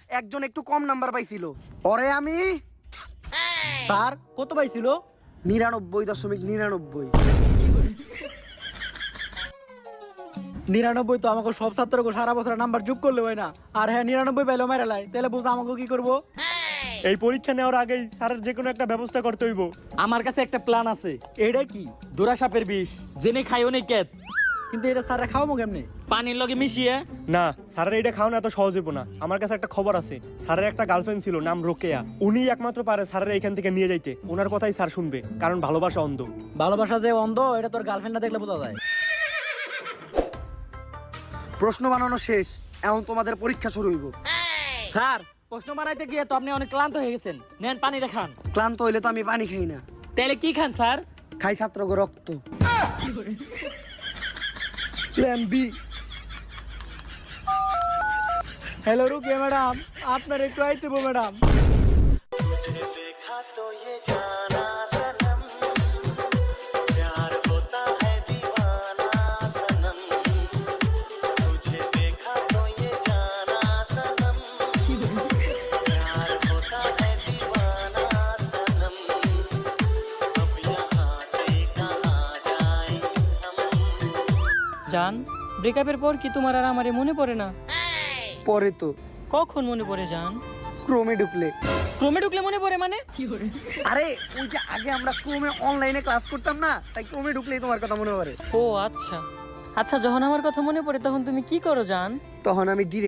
একজন একটু কম নাম্বার পাইছিল, ওরে আমি স্যার কত পাইছিল? 99.99। 99 তো আমাকে সব ছাত্রকে সারা বছর নাম্বার যোগ করলে হয় না। আর হ্যাঁ 99 পাইলো মেরে লাই, তাহলে বুঝ আমাকে কি করবো? এই পরীক্ষা নেওয়ার আগেই স্যারের যে কোনো একটা ব্যবস্থা করতে হইব। আমার কাছে একটা প্ল্যান আছে। এইটা কি? দোরা সাপের বিষ জেনে খাই অনেক কেত, কিন্তু এটা স্যারে খাওয়াবো কেমনে? পানির লগে মিশিয়ে। না, স্যারের এটা খাওয়া না এত সহজ হইব না। আমার কাছে একটা খবর আছে, স্যারের একটা গার্লফ্রেন্ড ছিল, নাম রোকেয়া। উনি একমাত্র পারে স্যারের এখান থেকে নিয়ে যাইতে। ওনার কথাই স্যার শুনবে, কারণ ভালোবাসা অন্ধ। ভালোবাসা যে অন্ধ এটা তোর গার্লফ্রেন্ড না দেখলে বোঝা যায়। প্রশ্ন বানানো শেষ, এখন তোমাদের পরীক্ষা শুরু হইব। স্যার প্রশ্ন বানাইতে গিয়ে তো আপনি অনেক ক্লান্ত হয়ে গেছেন, নেন পানিটা খান। ক্লান্ত হইলে তো আমি পানি খাই না, তাহলে কি খান স্যার? খাই ছাত্রকে রক্ত। Plan B. Hello Rukiya madam, আপনার একটু আইতেব ম্যাডাম। জান, ব্রেকআপের পর কি তোমার আর আমারে মনে পড়ে না? পরে তো কখন মনে পড়ে জান? ক্রোমে ঢুকলে। ক্রমে ঢুকলে মনে পড়ে মানে? আরে ওই যে আগে আমরা ক্রোমে অনলাইনে ক্লাস করতাম না, তাই ক্রোমে ঢুকলেই তোমার কথা মনে পড়ে। ও আচ্ছা আচ্ছা, যখন আমার কথা মনে পড়ে তখন তুমি কি করো জান? তখন আমি